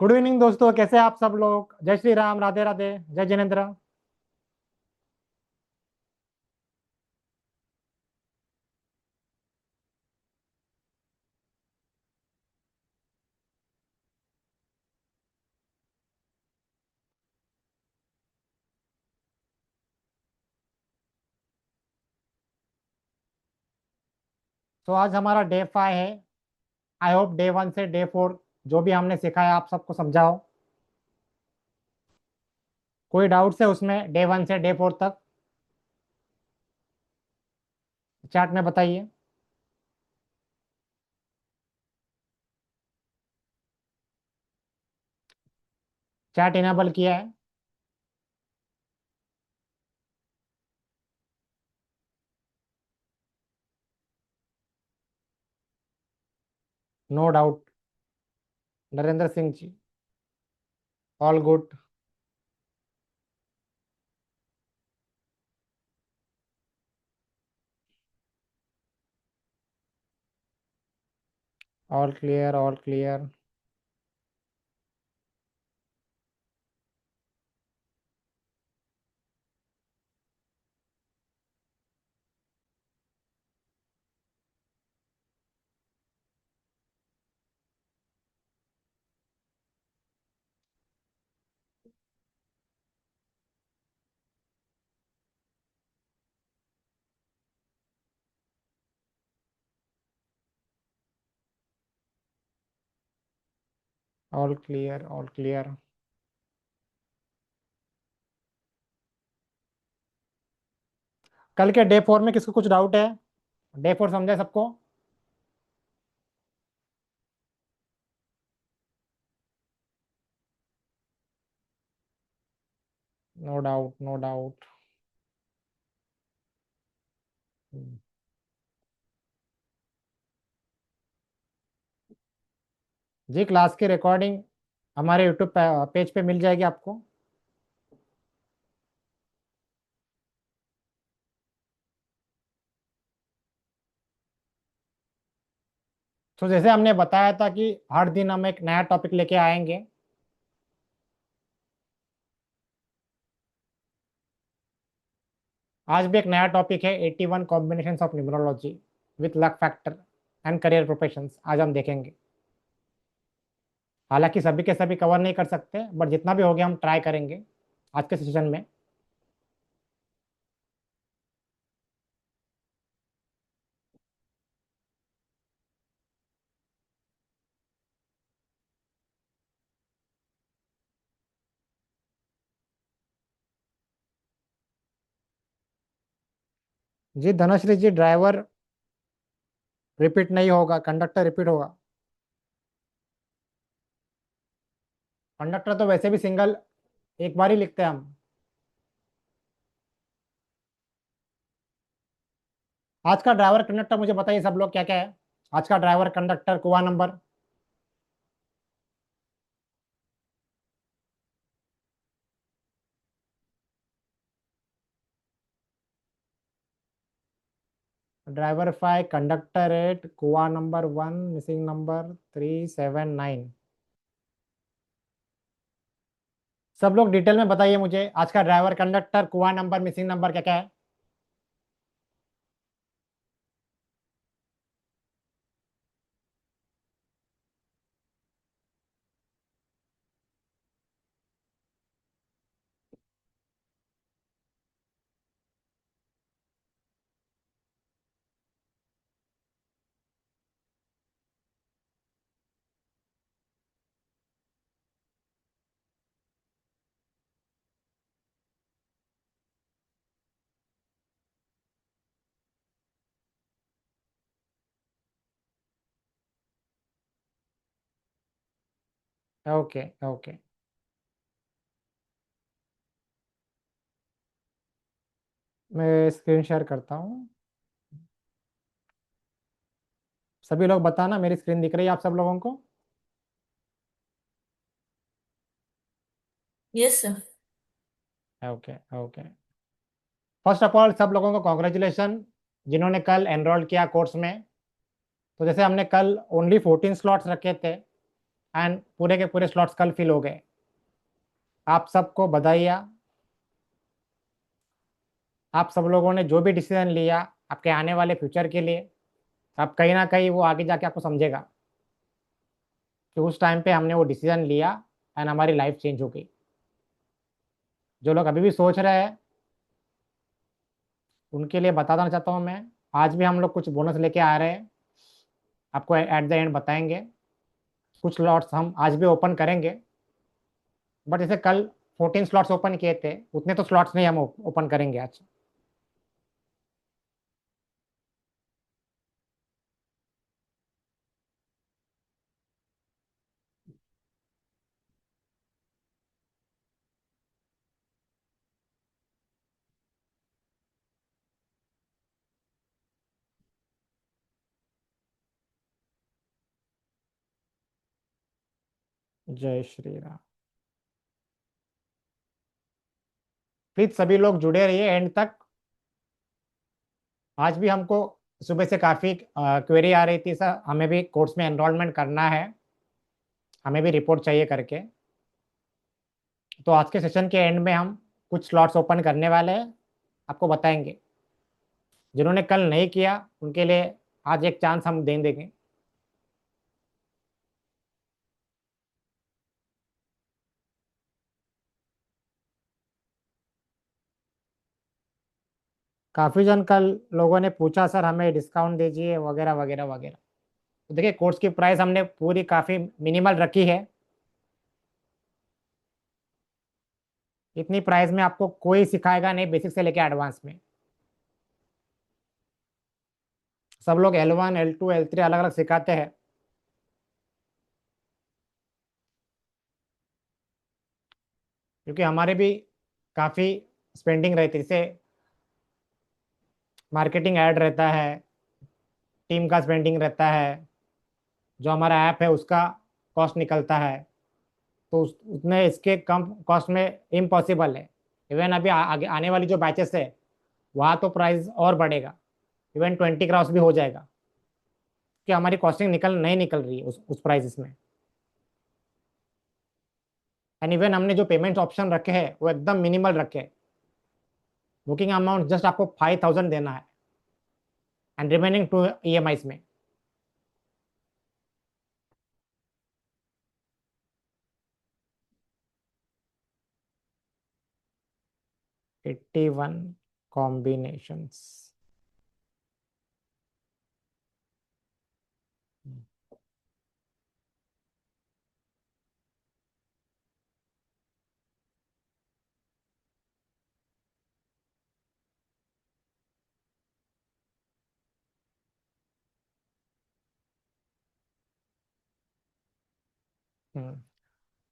Good evening दोस्तों, कैसे हैं आप सब लोग। जय श्री राम, राधे राधे, जय जिनेन्द्र। तो आज हमारा डे 5 है। आई होप डे 1 से डे 4 जो भी हमने सीखा है आप सबको समझाओ। कोई डाउट्स है उसमें डे 1 से डे 4 तक? चैट में बताइए। चैट इनेबल किया है। No doubt. Narendra Singh ji. All good. All clear, all clear. All clear, all clear. कल के डे 4 में किसको कुछ डाउट है? डे 4 समझे सबको? No doubt, no doubt. जी, क्लास की रिकॉर्डिंग हमारे यूट्यूब पेज पे मिल जाएगी आपको। तो जैसे हमने बताया था कि हर दिन हम एक नया टॉपिक लेके आएंगे। आज भी एक नया टॉपिक है, 81 combination of numerology with luck factor and career professions. आज हम देखेंगे। हालांकि सभी के सभी कवर नहीं कर सकते, बट जितना भी हो गया हम ट्राई करेंगे आज के सेशन में। जी धनश्री जी, ड्राइवर रिपीट नहीं होगा, कंडक्टर रिपीट होगा। कंडक्टर तो वैसे भी सिंगल एक बार ही लिखते हैं हम। आज का ड्राइवर कंडक्टर मुझे बताइए सब लोग क्या क्या है। आज का ड्राइवर कंडक्टर कुआ नंबर। ड्राइवर 5, कंडक्टर 8, कुआ नंबर 1, मिसिंग नंबर 379। सब लोग डिटेल में बताइए मुझे, आज का ड्राइवर कंडक्टर कुआ नंबर मिसिंग नंबर क्या क्या है। Okay okay. मैं स्क्रीन शेयर करता हूँ। सभी लोग बताना मेरी स्क्रीन दिख रही है आप सब लोगों को? Yes sir. Okay okay. First of all सब लोगों को कॉन्ग्रेचुलेशन जिन्होंने कल एनरोल किया कोर्स में। तो जैसे हमने कल ओनली 14 स्लॉट्स रखे थे, एंड पूरे के पूरे स्लॉट्स कल फिल हो गए। आप सबको बधाइयाँ। आप सब लोगों ने जो भी डिसीजन लिया आपके आने वाले फ्यूचर के लिए, अब कहीं ना कहीं वो आगे जाके आपको समझेगा कि उस टाइम पे हमने वो डिसीजन लिया एंड हमारी लाइफ चेंज हो गई। जो लोग अभी भी सोच रहे हैं उनके लिए बताना चाहता हूँ मैं, आज भी हम लोग कुछ बोनस लेके आ रहे हैं, आपको एट द एंड बताएंगे। कुछ स्लॉट्स हम आज भी ओपन करेंगे, बट जैसे कल 14 स्लॉट्स ओपन किए थे उतने तो स्लॉट्स नहीं हम ओपन करेंगे आज। जय श्री राम। प्लीज सभी लोग जुड़े रहिए एंड तक। आज भी हमको सुबह से काफ़ी क्वेरी आ रही थी, सर हमें भी कोर्स में एनरोलमेंट करना है, हमें भी रिपोर्ट चाहिए करके। तो आज के सेशन के एंड में हम कुछ स्लॉट्स ओपन करने वाले हैं, आपको बताएंगे। जिन्होंने कल नहीं किया उनके लिए आज एक चांस हम दे देंगे। काफ़ी जन कल लोगों ने पूछा सर हमें डिस्काउंट दीजिए वगैरह वगैरह वगैरह। तो देखिए कोर्स की प्राइस हमने पूरी काफ़ी मिनिमल रखी है। इतनी प्राइस में आपको कोई सिखाएगा नहीं बेसिक से लेके एडवांस में। सब लोग L1 L2 L3 अलग अलग सिखाते हैं। क्योंकि हमारे भी काफ़ी स्पेंडिंग रहती है, जैसे मार्केटिंग ऐड रहता है, टीम का स्पेंडिंग रहता है, जो हमारा ऐप है उसका कॉस्ट निकलता है। तो उतने इसके कम कॉस्ट में इम्पॉसिबल है। इवन अभी आगे आने वाली जो बैचेस है वहाँ तो प्राइस और बढ़ेगा, इवन 20 क्रॉस भी हो जाएगा, कि हमारी कॉस्टिंग नहीं निकल रही है उस प्राइस में। एंड इवन हमने जो पेमेंट ऑप्शन रखे हैं वो एकदम मिनिमल रखे हैं। बुकिंग अमाउंट जस्ट आपको 5,000 देना है एंड रिमेनिंग 2 EMIs में। 81 कॉम्बिनेशंस।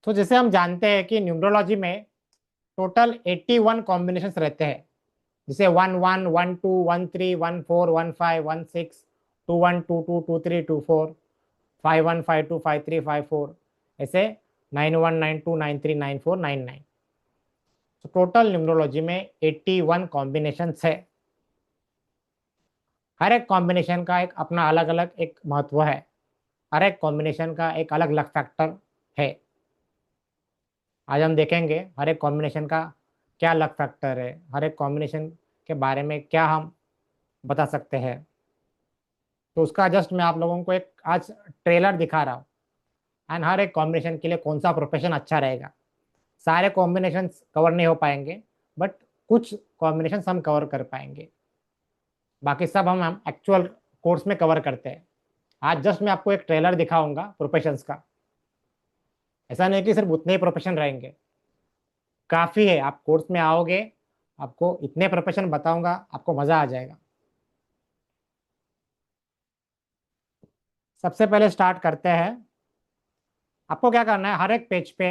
तो जैसे हम जानते हैं कि न्यूमरोलॉजी में टोटल 81 कॉम्बिनेशंस रहते हैं। जैसे 11 12 13 14 15 16 21 22 23 24 51 52 53 54, ऐसे 91 92 93 94 99। तो टोटल न्यूमरोलॉजी में 81 कॉम्बिनेशंस है। हर एक कॉम्बिनेशन का एक अपना अलग अलग एक महत्व है, हर एक कॉम्बिनेशन का एक अलग अलग फैक्टर है। आज हम देखेंगे हर एक कॉम्बिनेशन का क्या लक फैक्टर है, हर एक कॉम्बिनेशन के बारे में क्या हम बता सकते हैं। तो उसका जस्ट मैं आप लोगों को एक आज ट्रेलर दिखा रहा हूँ। एंड हर एक कॉम्बिनेशन के लिए कौन सा प्रोफेशन अच्छा रहेगा। सारे कॉम्बिनेशन कवर नहीं हो पाएंगे, बट कुछ कॉम्बिनेशन हम कवर कर पाएंगे, बाकी सब हम एक्चुअल कोर्स में कवर करते हैं। आज जस्ट मैं आपको एक ट्रेलर दिखाऊंगा प्रोफेशंस का। ऐसा नहीं कि सिर्फ उतने ही प्रोफेशन रहेंगे, काफ़ी है। आप कोर्स में आओगे आपको इतने प्रोफेशन बताऊंगा, आपको मज़ा आ जाएगा। सबसे पहले स्टार्ट करते हैं। आपको क्या करना है, हर एक पेज पे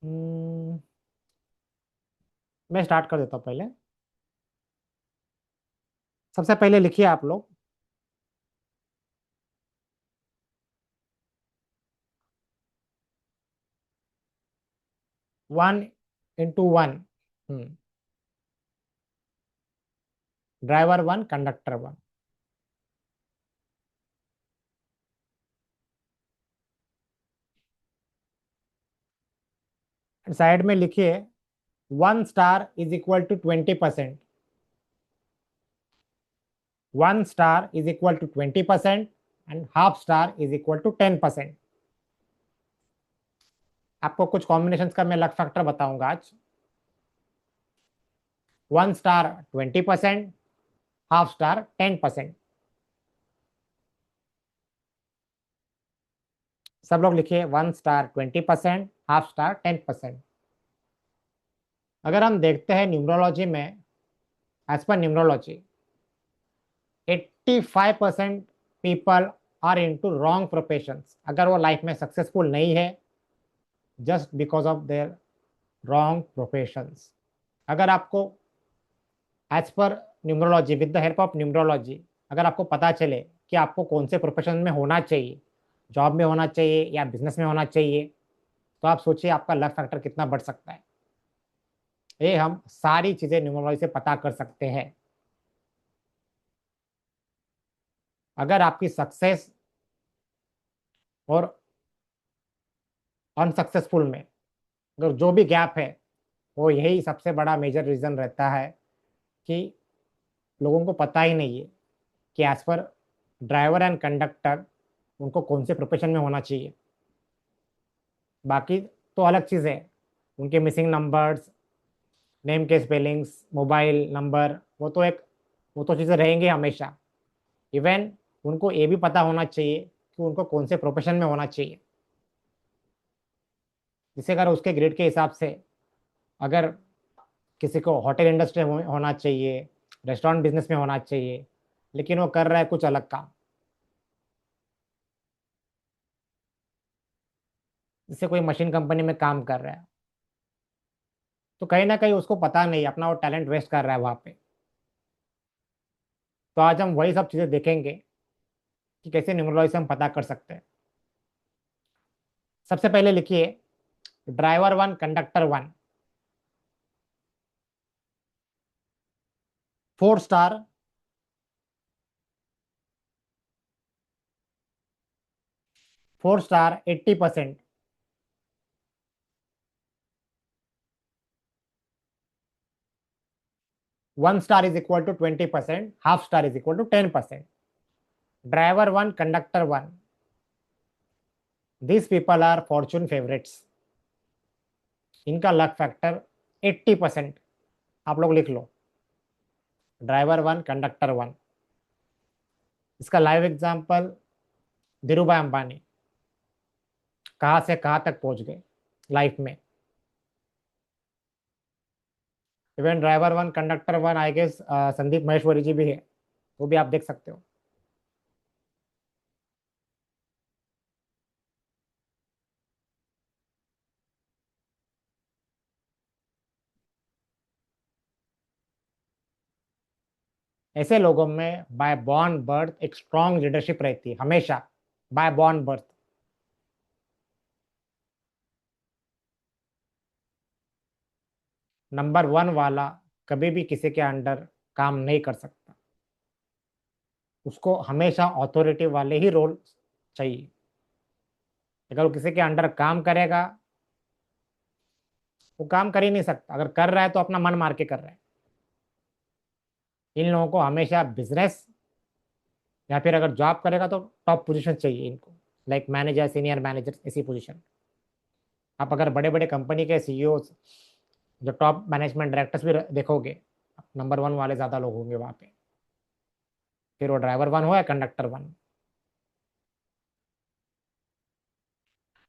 हम्म, मैं स्टार्ट कर देता हूँ पहले। सबसे पहले लिखिए आप लोग 1 into 1। Driver 1 conductor 1। साइड में लिखिए 1 star is equal to 20%, 1 star is equal to 20% and half star is equal to 10%। आपको कुछ कॉम्बिनेशन का मैं लक फैक्टर बताऊंगा आज। 1 स्टार 20%, हाफ स्टार 10%। सब लोग लिखिए 1 स्टार 20%, हाफ स्टार 10%। अगर हम देखते हैं न्यूमरोलॉजी में, as per numerology 85% people are into wrong professions. अगर वो लाइफ में सक्सेसफुल नहीं है just because of their wrong professions. अगर आपको as per numerology, with the help of numerology, अगर आपको पता चले कि आपको कौन से प्रोफेशन में होना चाहिए, जॉब में होना चाहिए या बिजनेस में होना चाहिए, तो आप सोचिए आपका लक फैक्टर कितना बढ़ सकता है। ये हम सारी चीजें न्यूमरोलॉजी से पता कर सकते हैं। अगर आपकी सक्सेस और अनसक्सेसफुल में अगर जो भी गैप है, वो यही सबसे बड़ा मेजर रीजन रहता है कि लोगों को पता ही नहीं है कि as per driver and conductor उनको कौन से प्रोफेशन में होना चाहिए। बाकी तो अलग चीज़ है, उनके मिसिंग नंबर्स, नेम के स्पेलिंग्स, मोबाइल नंबर, वो तो चीज़ें रहेंगी हमेशा। इवन उनको ये भी पता होना चाहिए कि उनको कौन से प्रोफेशन में होना चाहिए। जिसे अगर उसके ग्रेड के हिसाब से, अगर किसी को होटल इंडस्ट्री में होना चाहिए, रेस्टोरेंट बिजनेस में होना चाहिए, लेकिन वो कर रहा है कुछ अलग काम, जैसे कोई मशीन कंपनी में काम कर रहा है, तो कहीं ना कहीं उसको पता नहीं, अपना वो टैलेंट वेस्ट कर रहा है वहाँ पे। तो आज हम वही सब चीज़ें देखेंगे कि कैसे न्यूमरोलॉजी से हम पता कर सकते हैं। सबसे पहले लिखिए driver 1 conductor 1, 4 star, 4 star 80%, 1 star is equal to 20%, half star is equal to 10%। Driver 1 conductor 1, these people are fortune favourites. इनका लक फैक्टर 80%। आप लोग लिख लो ड्राइवर 1 कंडक्टर 1। इसका लाइव एग्जांपल धीरू भाई अंबानी कहाँ से कहाँ तक पहुंच गए लाइफ में। Even driver 1 conductor 1 I guess Sandeep Maheshwari ji भी है, वो भी आप देख सकते हो। ऐसे लोगों में बाय बॉर्न बर्थ एक स्ट्रॉन्ग लीडरशिप रहती है हमेशा, बाय बॉर्न बर्थ। नंबर 1 वाला कभी भी किसी के अंडर काम नहीं कर सकता, उसको हमेशा अथॉरिटी वाले ही रोल चाहिए। अगर वो किसी के अंडर काम करेगा, वो काम कर ही नहीं सकता। अगर कर रहा है तो अपना मन मार के कर रहा है। इन लोगों को हमेशा बिजनेस या फिर अगर जॉब करेगा तो टॉप पोजीशन चाहिए इनको, लाइक मैनेजर, सीनियर मैनेजर, ऐसी पोजीशन। आप अगर बड़े बड़े कंपनी के सीईओ, जो टॉप मैनेजमेंट डायरेक्टर्स भी देखोगे, नंबर 1 वाले ज़्यादा लोग होंगे वहाँ पे, फिर वो ड्राइवर 1 हो या कंडक्टर 1।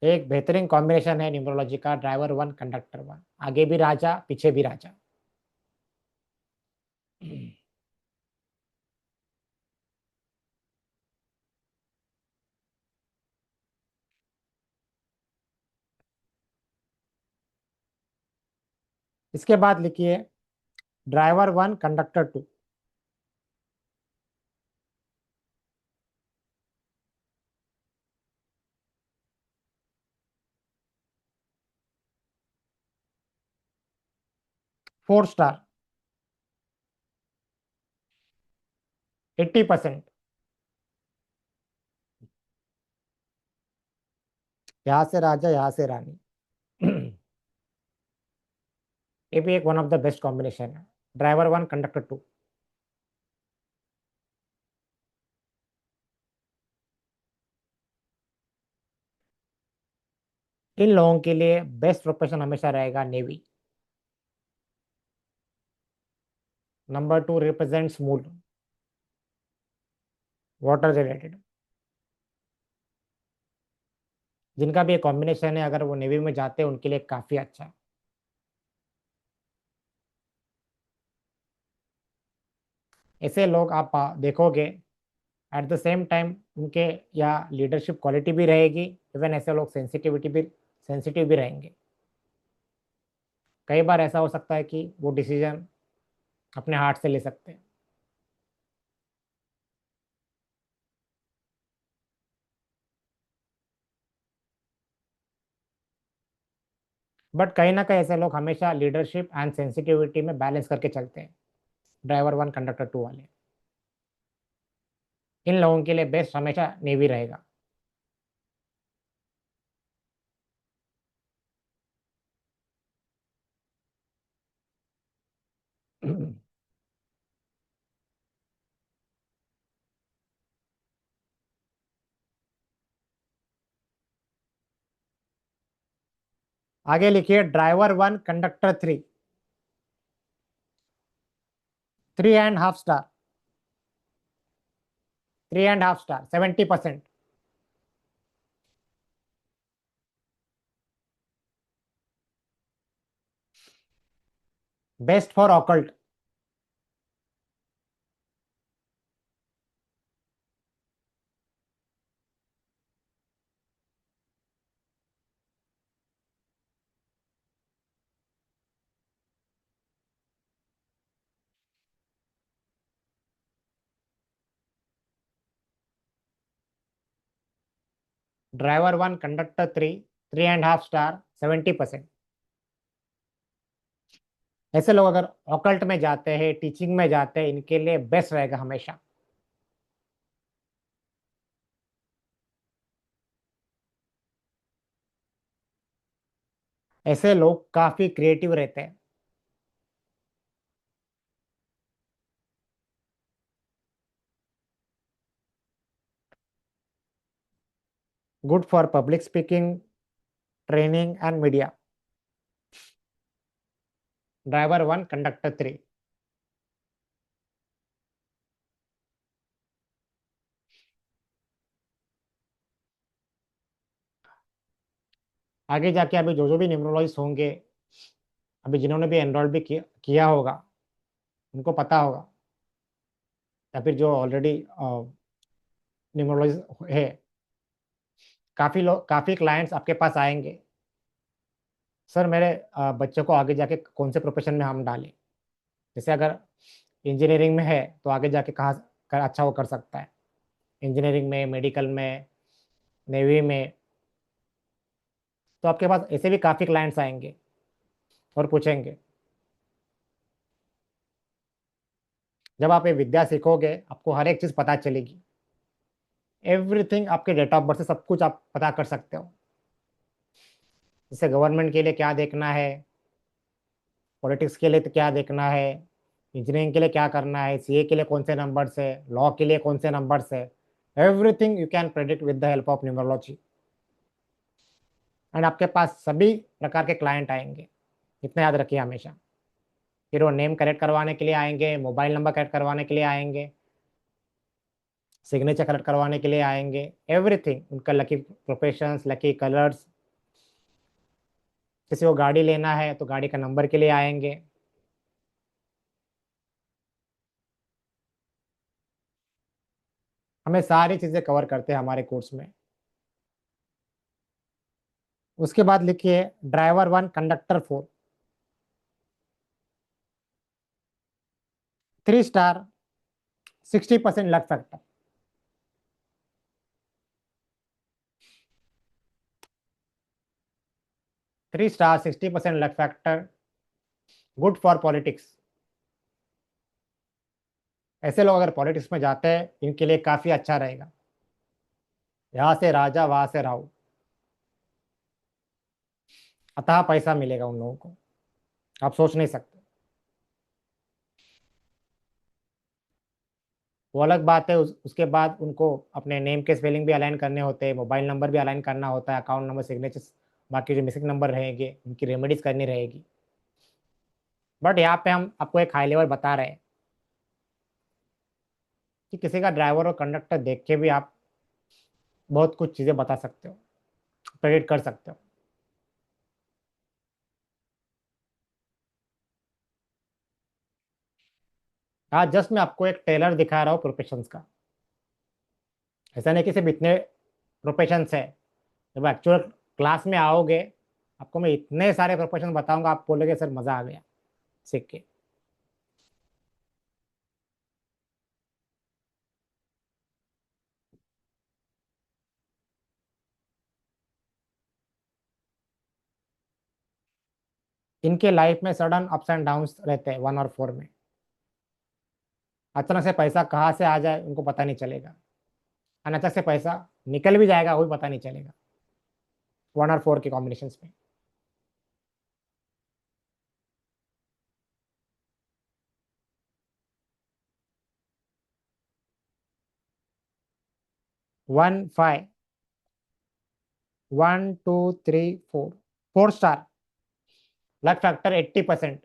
एक बेहतरीन कॉम्बिनेशन है न्यूमरोलॉजी का, ड्राइवर 1 कंडक्टर 1, आगे भी राजा पीछे भी राजा। इसके बाद लिखिए ड्राइवर 1 कंडक्टर 2, 4 स्टार 80%। यहाँ से राजा यहाँ से रानी। ये भी एक one of the best combination है, ड्राइवर वन कंडक्टर टू। इन लोगों के लिए बेस्ट प्रोफेशन हमेशा रहेगा नेवी। नंबर टू रिप्रेजेंट्स मूल, वाटर रिलेटेड। जिनका भी एक कॉम्बिनेशन है, अगर वो नेवी में जाते हैं उनके लिए काफी अच्छा है। ऐसे लोग आप देखोगे एट द सेम टाइम उनके या लीडरशिप क्वालिटी भी रहेगी, इवन ऐसे लोग सेंसिटिव भी रहेंगे। कई बार ऐसा हो सकता है कि वो डिसीजन अपने हार्ट से ले सकते हैं। बट कहीं ना कहीं ऐसे लोग हमेशा लीडरशिप एंड सेंसिटिविटी में बैलेंस करके चलते हैं, ड्राइवर वन कंडक्टर टू वाले। इन लोगों के लिए बेस्ट हमेशा नेवी रहेगा। आगे लिखिए driver one conductor three, 3.5 star, 3.5 star, 70%। Best for occult. Driver one conductor three, 3.5 star, 70%। ऐसे लोग अगर ऑकल्ट में जाते हैं, टीचिंग में जाते हैं, इनके लिए बेस्ट रहेगा हमेशा। ऐसे लोग काफी क्रिएटिव रहते हैं। Good for public speaking, training and media. Driver one conductor three. आगे जाके अभी जो जो भी न्यूमरोलॉजिस्ट होंगे, अभी जिन्होंने भी एनरोल भी किया होगा, उनको पता होगा, या फिर जो ऑलरेडी न्यूमरोलॉजिस्ट है, काफी लोग, काफी क्लाइंट्स आपके पास आएंगे, सर मेरे बच्चे को आगे जाके कौन से प्रोफेशन में हम डालें। जैसे अगर इंजीनियरिंग में है तो आगे जाके कहाँ अच्छा वो कर सकता है, इंजीनियरिंग में, मेडिकल में, नेवी में। तो आपके पास ऐसे भी काफ़ी क्लाइंट्स आएंगे और पूछेंगे। जब आप ये विद्या सीखोगे आपको हर एक चीज़ पता चलेगी, एवरीथिंग, आपके डेट ऑफ बर्थ से सब कुछ आप पता कर सकते हो। जैसे गवर्नमेंट के लिए क्या देखना है, पॉलिटिक्स के लिए तो क्या देखना है, इंजीनियरिंग के लिए क्या करना है, सीए के लिए कौन से नंबर्स है, लॉ के लिए कौन से नंबर्स है, everything you can predict with the help of numerology. And आपके पास सभी प्रकार के क्लाइंट आएंगे, इतना याद रखिए हमेशा। फिर वो नेम करेक्ट करवाने के लिए आएंगे, मोबाइल नंबर करेक्ट करवाने के लिए आएंगे, सिग्नेचर करेक्ट करवाने के लिए आएंगे, एवरीथिंग, उनका लकी प्रोफेशंस, लकी कलर्स। किसी को गाड़ी लेना है तो गाड़ी का नंबर के लिए आएंगे। हमें सारी चीज़ें कवर करते हैं हमारे कोर्स में। उसके बाद लिखिए driver one conductor four, 3 star, 60% luck factor. 3 star, 60% luck factor, good for politics. ऐसे लोग अगर पॉलिटिक्स में जाते हैं इनके लिए काफ़ी अच्छा रहेगा। यहाँ से राजा वहां से राहु, अतः पैसा मिलेगा उन लोगों को। आप सोच नहीं सकते। वो अलग बात है, उसके बाद उनको अपने नेम के स्पेलिंग भी अलाइन करने होते हैं, मोबाइल नंबर भी अलाइन करना होता है, अकाउंट नंबर, सिग्नेचर, बाकी जो मिसिंग नंबर रहेंगे उनकी रेमेडीज करनी रहेगी। बट यहाँ पे हम आपको एक हाई लेवल बता रहे हैं कि किसी का ड्राइवर और कंडक्टर देख के भी आप बहुत कुछ चीज़ें बता सकते हो, प्रेडिक्ट कर सकते हो। आज जस्ट मैं आपको एक टेलर दिखा रहा हूँ प्रोफेशंस का। ऐसा नहीं कि सिर्फ इतने प्रोफेशंस है। जब एक्चुअल क्लास में आओगे, आपको मैं इतने सारे प्रोफेशन बताऊंगा, आप बोलोगे सर मज़ा आ गया सीख के। इनके लाइफ में सडन अप्स एंड डाउन्स रहते हैं 1 और 4 में। अचानक से पैसा कहाँ से आ जाए उनको पता नहीं चलेगा, और अचानक से पैसा निकल भी जाएगा वो भी पता नहीं चलेगा 1 और 4 के कॉम्बिनेशन में। 1 5, 1 2 3 4, 4 star, luck factor 80%,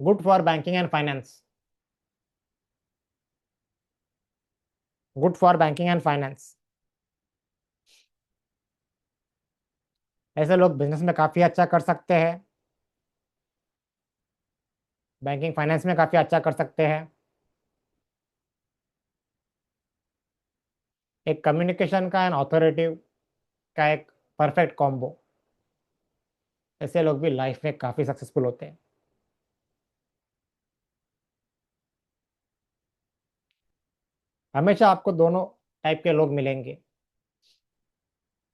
good for banking and finance, good for banking and finance. ऐसे लोग बिजनेस में काफ़ी अच्छा कर सकते हैं, बैंकिंग फाइनेंस में काफ़ी अच्छा कर सकते हैं। एक कम्युनिकेशन का एंड ऑथोरिटिव का एक परफेक्ट कॉम्बो। ऐसे लोग भी लाइफ में काफ़ी सक्सेसफुल होते हैं। हमेशा आपको दोनों टाइप के लोग मिलेंगे।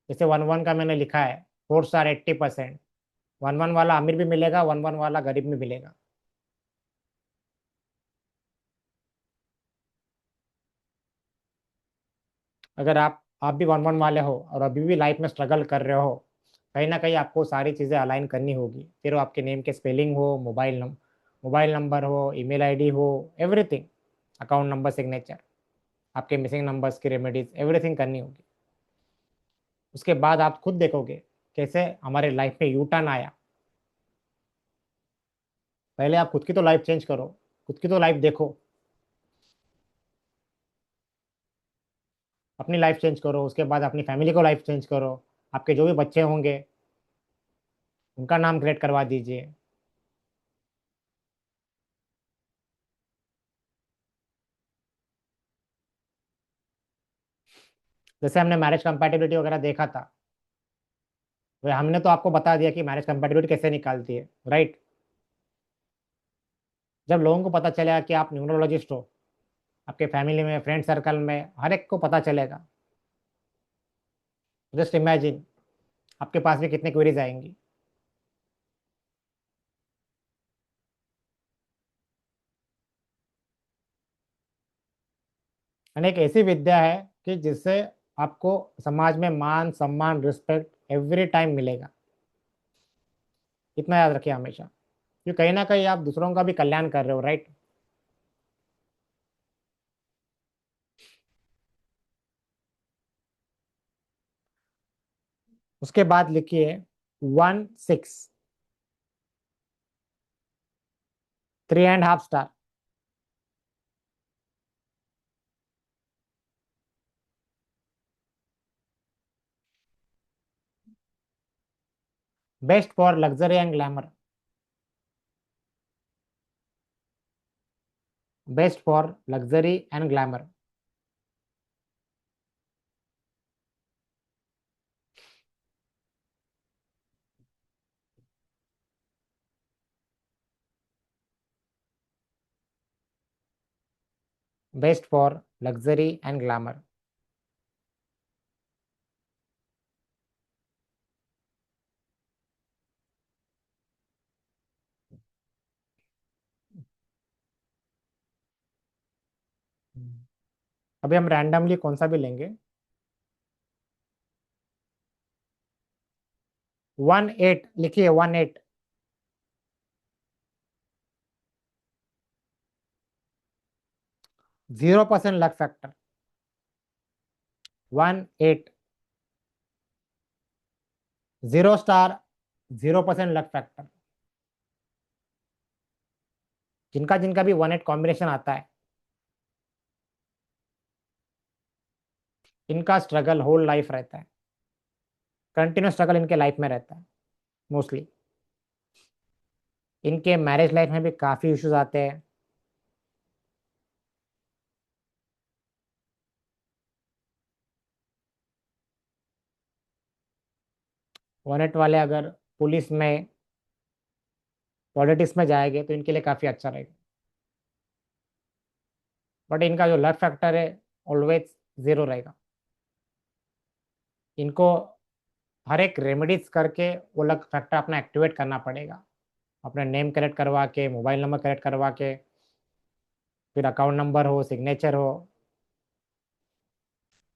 जैसे 1 1 का मैंने लिखा है, 4 स्टार 80%। 1 1 वाला अमीर भी मिलेगा, 1 1 वाला गरीब भी मिलेगा। अगर आप भी 1 1 वाले हो और अभी भी लाइफ में स्ट्रगल कर रहे हो, कहीं ना कहीं आपको सारी चीज़ें अलाइन करनी होगी, फिर वो आपके नेम के स्पेलिंग हो, मोबाइल नंबर हो, ईमेल आईडी हो, एवरीथिंग, अकाउंट नंबर, सिग्नेचर, आपके मिसिंग नंबर्स की रेमेडीज, एवरीथिंग करनी होगी। उसके बाद आप खुद देखोगे कैसे हमारे लाइफ में यू टर्न आया। पहले आप खुद की तो लाइफ चेंज करो, खुद की तो लाइफ देखो, अपनी लाइफ चेंज करो, उसके बाद अपनी फैमिली को लाइफ चेंज करो। आपके जो भी बच्चे होंगे उनका नाम क्रिएट करवा दीजिए। जैसे हमने मैरिज कंपैटिबिलिटी वगैरह देखा था, वह हमने तो आपको बता दिया कि मैरिज कंपैटिबिलिटी कैसे निकालती है, राइट। जब लोगों को पता चलेगा कि आप न्यूमरोलॉजिस्ट हो, आपके फैमिली में, फ्रेंड सर्कल में, हर एक को पता चलेगा, जस्ट इमेजिन आपके पास भी कितनी क्वेरीज आएंगी। यानी एक ऐसी विद्या है कि जिससे आपको समाज में मान सम्मान रिस्पेक्ट एवरी टाइम मिलेगा। इतना याद रखिए हमेशा, क्योंकि कहीं ना कहीं आप दूसरों का भी कल्याण कर रहे हो, राइट। उसके बाद लिखिए 1 6, 3.5 star, best for luxury and glamour, best for luxury and glamour, best for luxury and glamour. अभी हम रैंडमली कौन सा भी लेंगे। 18 लिखिए, 18। 0% luck factor. 18। 0 star. 0% luck factor. जिनका जिनका भी 18 कॉम्बिनेशन आता है, इनका स्ट्रगल होल लाइफ रहता है। कंटिन्यूस स्ट्रगल इनके लाइफ में रहता है मोस्टली। इनके मैरिज लाइफ में भी काफ़ी इश्यूज आते हैं। वॉनेट वाले अगर पुलिस में, पॉलिटिक्स में जाएंगे तो इनके लिए काफ़ी अच्छा रहेगा। बट इनका जो लक फैक्टर है ऑलवेज 0 रहेगा। इनको हर एक रेमेडीज करके वो लक फैक्टर अपना एक्टिवेट करना पड़ेगा। अपना नेम करेक्ट करवा के, मोबाइल नंबर करेक्ट करवा के, फिर अकाउंट नंबर हो, सिग्नेचर हो,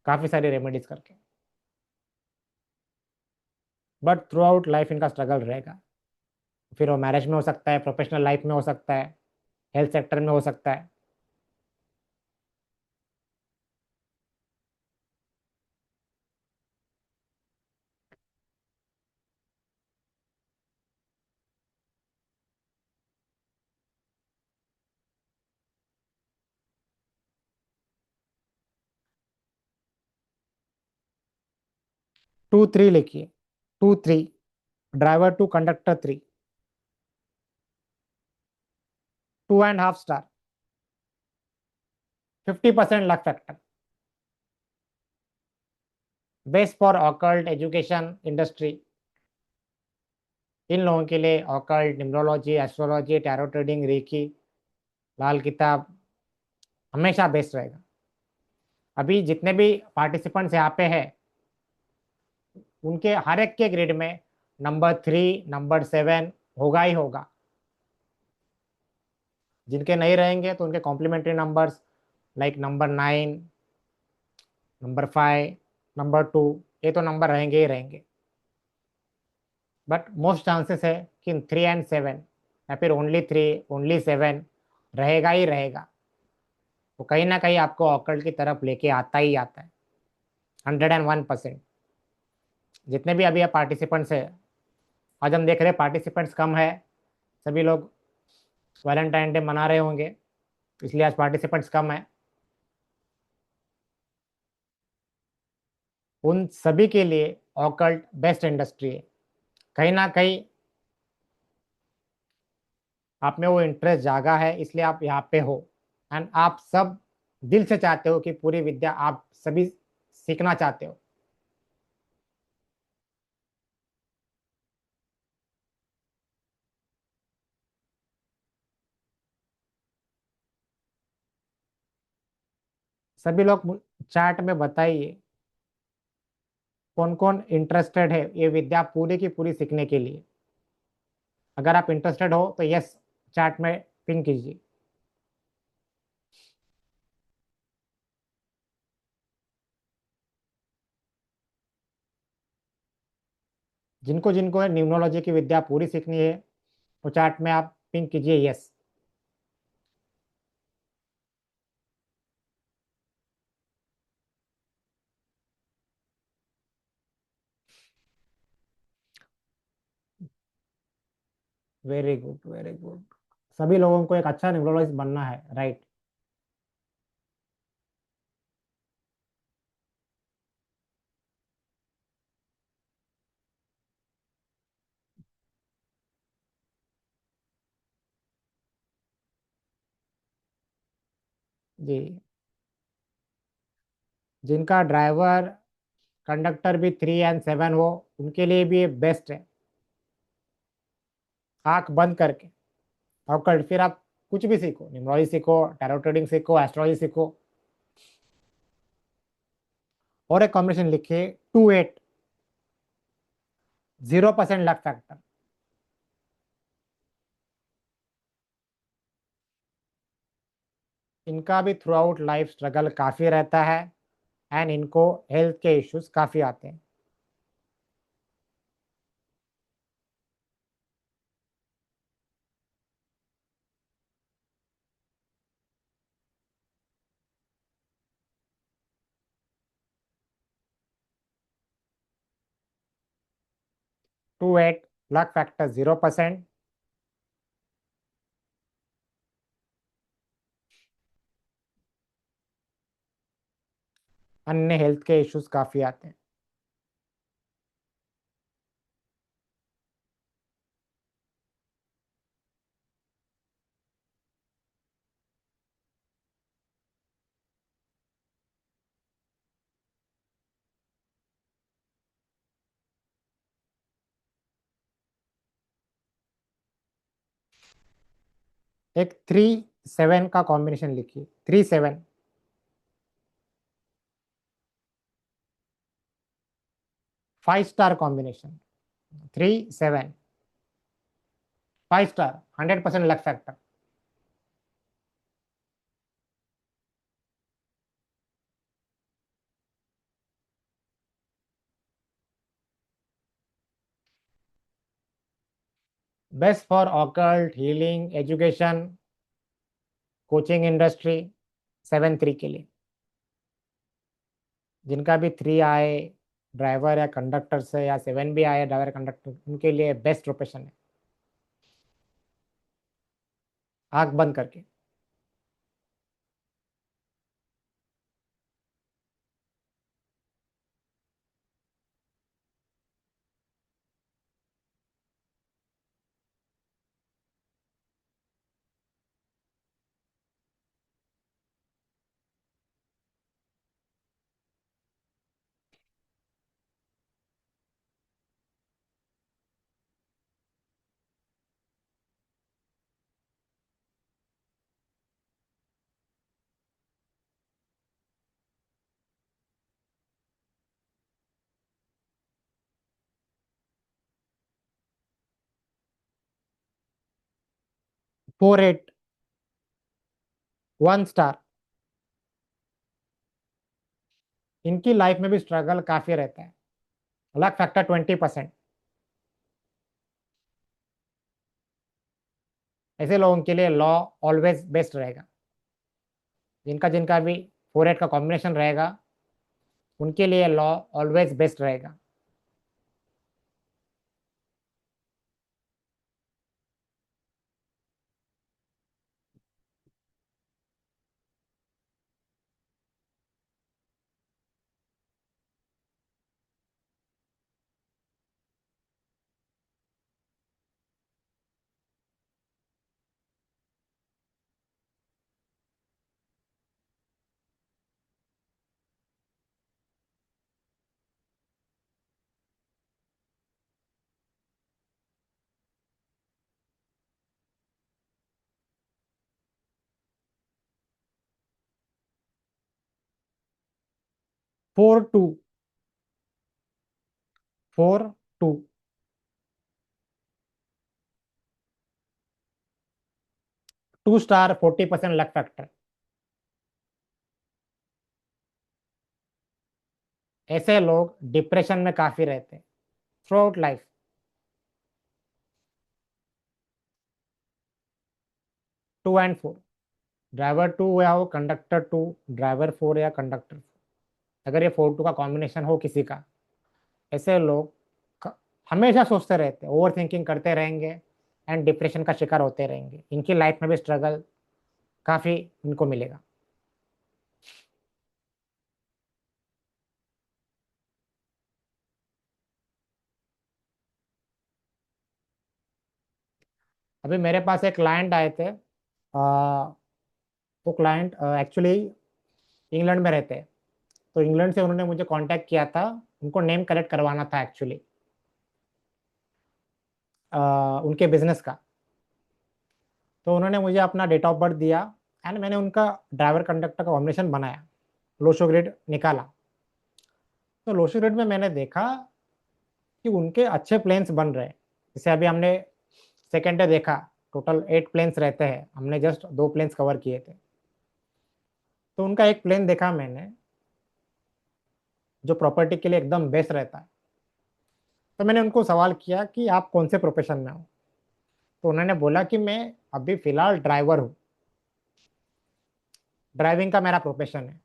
काफ़ी सारी रेमेडीज करके। बट थ्रू आउट लाइफ इनका स्ट्रगल रहेगा। फिर वो मैरिज में हो सकता है, प्रोफेशनल लाइफ में हो सकता है, हेल्थ सेक्टर में हो सकता है। 2 3 लिखिए। 2 3। Driver two conductor 3। 2.5 star. 50% luck factor. Best for occult education industry. इन लोगों के लिए occult, numerology, astrology, tarot trading, reiki, Lal Kitab हमेशा बेस्ट रहेगा। अभी जितने भी पार्टिसिपेंट्स यहाँ पे हैं, उनके हर एक के ग्रेड में नंबर 3, नंबर 7 होगा ही होगा। जिनके नहीं रहेंगे तो उनके complementary numbers like number 9, number 5, number 2, ये तो नंबर रहेंगे ही रहेंगे। बट मोस्ट चांसेस है कि 3 और 7 या फिर ओनली 3, ओनली 7 रहेगा ही रहेगा। तो कहीं ना कहीं आपको ऑकल्ट की तरफ लेके आता ही आता है। 101%। जितने भी अभी पार्टिसिपेंट्स है, आज हम देख रहे हैं पार्टिसिपेंट्स कम है। सभी लोग वैलेंटाइन डे मना रहे होंगे, इसलिए आज पार्टिसिपेंट्स कम है। उन सभी के लिए ऑकल्ट बेस्ट इंडस्ट्री है। कहीं ना कहीं आप में वो इंटरेस्ट जागा है, इसलिए आप यहाँ पे हो। एंड आप सब दिल से चाहते हो कि पूरी विद्या आप सभी सीखना चाहते हो। सभी लोग चैट में बताइए कौन कौन इंटरेस्टेड है ये विद्या पूरी की पूरी सीखने के लिए। अगर आप इंटरेस्टेड हो तो यस चैट में पिन कीजिए। जिनको जिनको है न्यूमरोलॉजी की विद्या पूरी सीखनी है, तो चैट में आप पिन कीजिए yes. Very good, very good. सभी लोगों को एक अच्छा न्यूमरोलॉजिस्ट बनना है, राइट? जी। जिनका ड्राइवर कंडक्टर भी 3 और 7 हो, उनके लिए भी ये बेस्ट है। आंख बंद करके और कल फिर आप कुछ भी सीखो, न्यूमरोलॉजी सीखो, टैरो ट्रेडिंग सीखो, एस्ट्रोलॉजी सीखो। और एक कॉम्बिनेशन लिखिए, 2 8। 0% लक फैक्टर। इनका भी थ्रू आउट लाइफ स्ट्रगल काफ़ी रहता है। एंड इनको हेल्थ के इश्यूज काफ़ी आते हैं। 28 लक फैक्टर 0%। अन्य हेल्थ के इश्यूज काफी आते हैं। एक 3-7 का कॉम्बिनेशन लिखिए, 3-7। 5 star combination, 3-7, 5 star, 100% luck factor. Best for occult, healing, education, coaching industry, 7-3 के लिए। जिनका भी 3 आए ड्राइवर या कंडक्टर से, या 7 भी आए ड्राइवर कंडक्टर, उनके लिए बेस्ट प्रोफेशन है। आंख बंद करके। 4-8, 1 स्टार। इनकी लाइफ में भी स्ट्रगल काफी रहता है। Luck factor 20%। ऐसे लोगों के लिए लॉ ऑलवेज बेस्ट रहेगा। जिनका जिनका भी 4-8 का कॉम्बिनेशन रहेगा, उनके लिए लॉ ऑलवेज बेस्ट रहेगा। Four two, 4-2, 2 star, 40% luck factor. ऐसे लोग डिप्रेशन में काफी रहते हैं थ्रू आउट लाइफ। 2 और 4, ड्राइवर 2 या हो कंडक्टर 2, ड्राइवर 4 या कंडक्टर 4, अगर ये 4-2 का कॉम्बिनेशन हो किसी का, ऐसे लोग हमेशा सोचते रहते हैं, ओवर थिंकिंग करते रहेंगे एंड डिप्रेशन का शिकार होते रहेंगे। इनकी लाइफ में भी स्ट्रगल काफी इनको मिलेगा। अभी मेरे पास एक क्लाइंट आए थे। वो क्लाइंट एक्चुअली इंग्लैंड में रहते हैं। तो इंग्लैंड से उन्होंने मुझे कांटेक्ट किया था। उनको नेम कलेक्ट करवाना था एक्चुअली, उनके बिजनेस का। तो उन्होंने मुझे अपना डेट ऑफ बर्थ दिया एंड मैंने उनका ड्राइवर कंडक्टर का कॉम्बिनेशन बनाया, लोशो ग्रिड निकाला। तो लोशो ग्रिड में मैंने देखा कि उनके अच्छे प्लेन्स बन रहे हैं। जैसे अभी हमने सेकेंड डे देखा, टोटल 8 प्लेन्स रहते हैं, हमने जस्ट 2 प्लेन्स कवर किए थे। तो उनका एक प्लेन देखा मैंने जो प्रॉपर्टी के लिए एकदम बेस्ट रहता है। तो मैंने उनको सवाल किया कि आप कौन से प्रोफेशन में हो। तो उन्होंने बोला कि मैं अभी फिलहाल ड्राइवर हूँ, ड्राइविंग का मेरा प्रोफेशन है।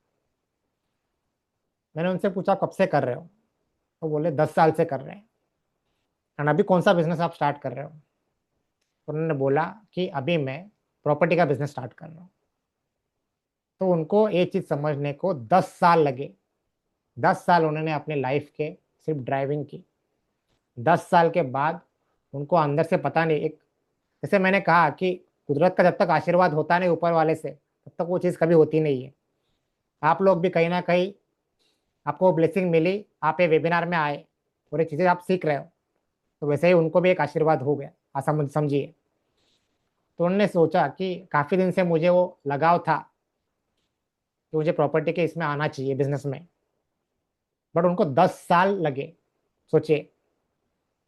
मैंने उनसे पूछा कब से कर रहे हो। तो बोले 10 साल से कर रहे हैं। एंड अभी कौन सा बिजनेस आप स्टार्ट कर रहे हो? तो उन्होंने बोला कि अभी मैं प्रॉपर्टी का बिजनेस स्टार्ट कर रहा हूँ। तो उनको ये चीज़ समझने को 10 साल लगे। 10 साल उन्होंने अपने लाइफ के सिर्फ ड्राइविंग की। 10 साल के बाद उनको अंदर से पता नहीं, एक जैसे मैंने कहा कि कुदरत का जब तक आशीर्वाद होता नहीं ऊपर वाले से, तब तक वो चीज़ कभी होती नहीं है। आप लोग भी कहीं ना कहीं आपको ब्लेसिंग मिली, आप ये वेबिनार में आए और ये चीज़ें आप सीख रहे हो, तो वैसे ही उनको भी एक आशीर्वाद हो गया, समझिए। तो उन्होंने सोचा कि काफ़ी दिन से मुझे वो लगाव था कि मुझे प्रॉपर्टी के इसमें आना चाहिए, बिजनेस में। बट उनको 10 साल लगे। सोचिए,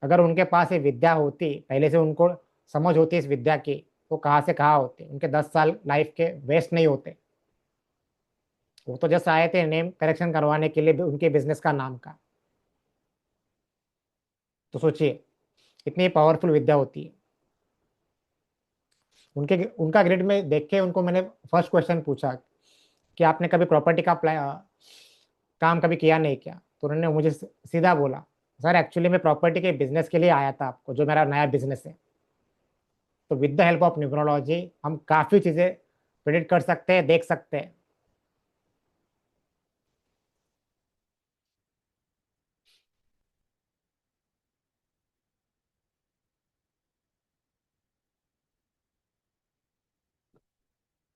अगर उनके पास ये विद्या होती, पहले से उनको समझ होती इस विद्या की, तो कहाँ से कहाँ होते, उनके 10 साल लाइफ के वेस्ट नहीं होते। वो तो जस्ट आए थे नेम करेक्शन करवाने के लिए उनके बिजनेस का नाम का। तो सोचिए, इतनी पावरफुल विद्या होती है। उनके उनका ग्रिड में देख के उनको मैंने फर्स्ट क्वेश्चन पूछा कि आपने कभी प्रॉपर्टी का काम कभी किया नहीं क्या? तो उन्होंने मुझे सीधा बोला, सर एक्चुअली मैं प्रॉपर्टी के बिजनेस के लिए आया था आपको, जो मेरा नया बिजनेस है। तो with the help of numerology हम काफ़ी चीज़ें प्रिडिक्ट कर सकते हैं, देख सकते हैं।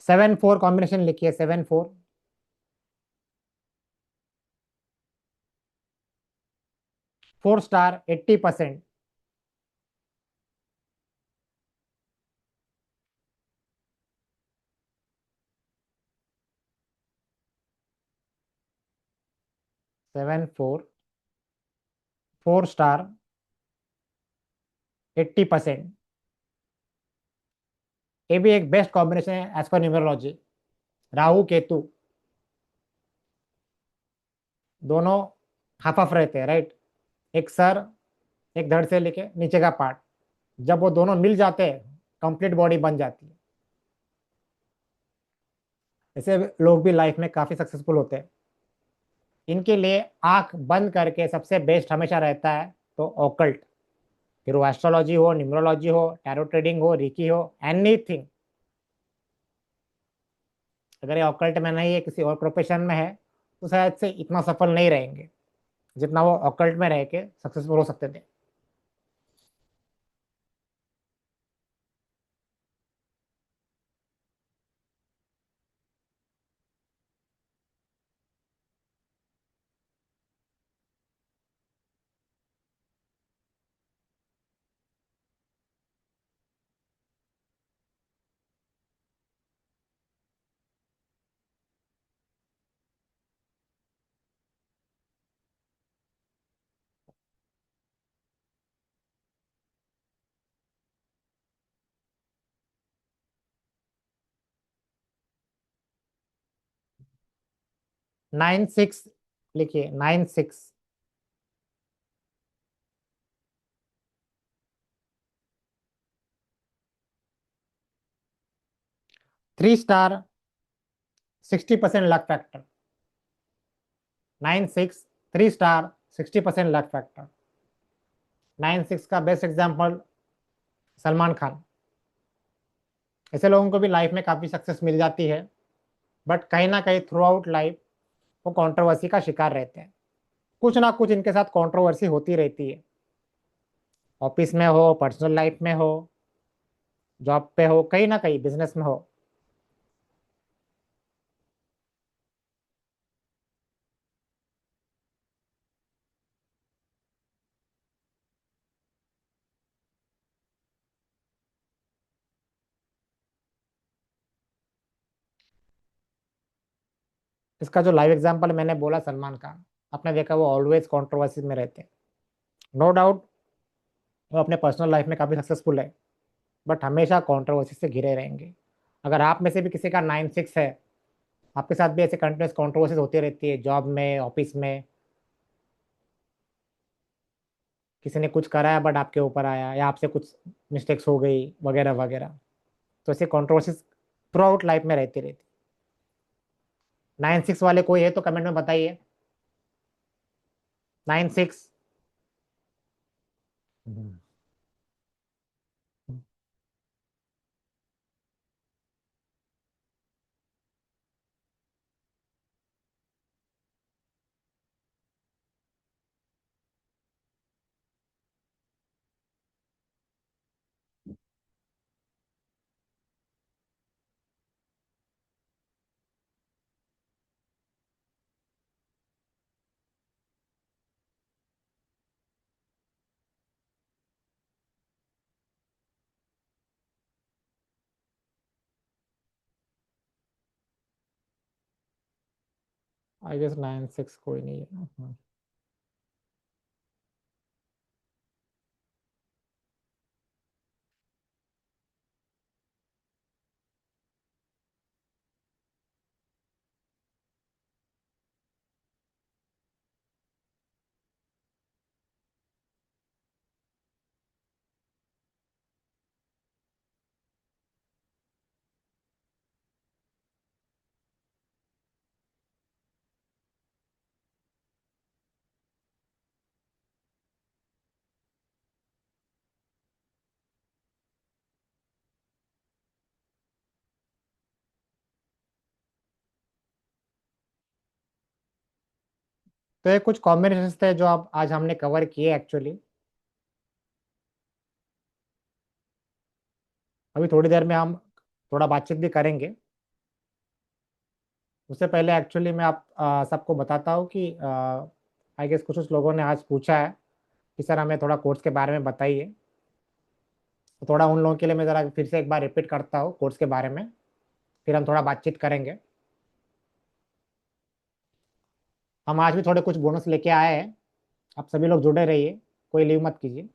7-4 कॉम्बिनेशन लिखिए, 7-4। 4 स्टार 80%। 7-4 4 स्टार 80%। ये भी एक बेस्ट कॉम्बिनेशन है as per numerology. Rahu Ketu दोनों हाफ हाफ रहते हैं, राइट? एक सर, एक धड़ से लेके नीचे का पार्ट, जब वो दोनों मिल जाते हैं कंप्लीट बॉडी बन जाती है। ऐसे लोग भी लाइफ में काफी सक्सेसफुल होते हैं। इनके लिए आंख बंद करके सबसे बेस्ट हमेशा रहता है तो ऑकल्ट। फिर वो एस्ट्रोलॉजी हो, न्यूमरोलॉजी हो, टैरो ट्रेडिंग हो, रिकी हो, एनीथिंग। अगर ये ऑकल्ट में नहीं है, किसी और प्रोफेशन में है, तो शायद से इतना सफल नहीं रहेंगे जितना वो ऑकल्ट में रह के सक्सेसफुल हो सकते थे। 9-6 लिखिए, 9-6। 3 star 60% luck factor. 9-6 3 star 60% luck factor. 9-6 का बेस्ट एग्जाम्पल सलमान खान। ऐसे लोगों को भी लाइफ में काफ़ी सक्सेस मिल जाती है, बट कहीं ना कहीं थ्रू आउट लाइफ वो कंट्रोवर्सी का शिकार रहते हैं। कुछ ना कुछ इनके साथ कंट्रोवर्सी होती रहती है, ऑफिस में हो, पर्सनल लाइफ में हो, जॉब पे हो, कहीं ना कहीं बिजनेस में हो। इसका जो लाइव एग्जांपल मैंने बोला सलमान खान, आपने देखा वो ऑलवेज कंट्रोवर्सी में रहते हैं। नो डाउट वो अपने पर्सनल लाइफ में काफ़ी सक्सेसफुल है, बट हमेशा कंट्रोवर्सी से घिरे रहेंगे। अगर आप में से भी किसी का 9-6 है, आपके साथ भी ऐसे कंटिन्यूस कंट्रोवर्सीज होती रहती है, जॉब में, ऑफिस में। किसी ने कुछ करा है बट आपके ऊपर आया, या आपसे कुछ मिस्टेक्स हो गई वगैरह वगैरह। तो ऐसे कंट्रोवर्सीज थ्रू आउट लाइफ में रहती रहती। 9-6 वाले कोई है तो कमेंट में बताइए। 9-6। हम्म। आई गेस 9 6 कोई नहीं है। तो ये कुछ कॉम्बिनेशन थे जो आप आज हमने कवर किए एक्चुअली। अभी थोड़ी देर में हम थोड़ा बातचीत भी करेंगे। उससे पहले एक्चुअली मैं आप सबको बताता हूँ कि आई गेस कुछ कुछ लोगों ने आज पूछा है कि सर हमें थोड़ा कोर्स के बारे में बताइए। तो थोड़ा उन लोगों के लिए मैं ज़रा फिर से एक बार रिपीट करता हूँ कोर्स के बारे में, फिर हम थोड़ा बातचीत करेंगे। हम आज भी थोड़े कुछ बोनस लेके आए हैं। आप सभी लोग जुड़े रहिए, कोई लीव मत कीजिए।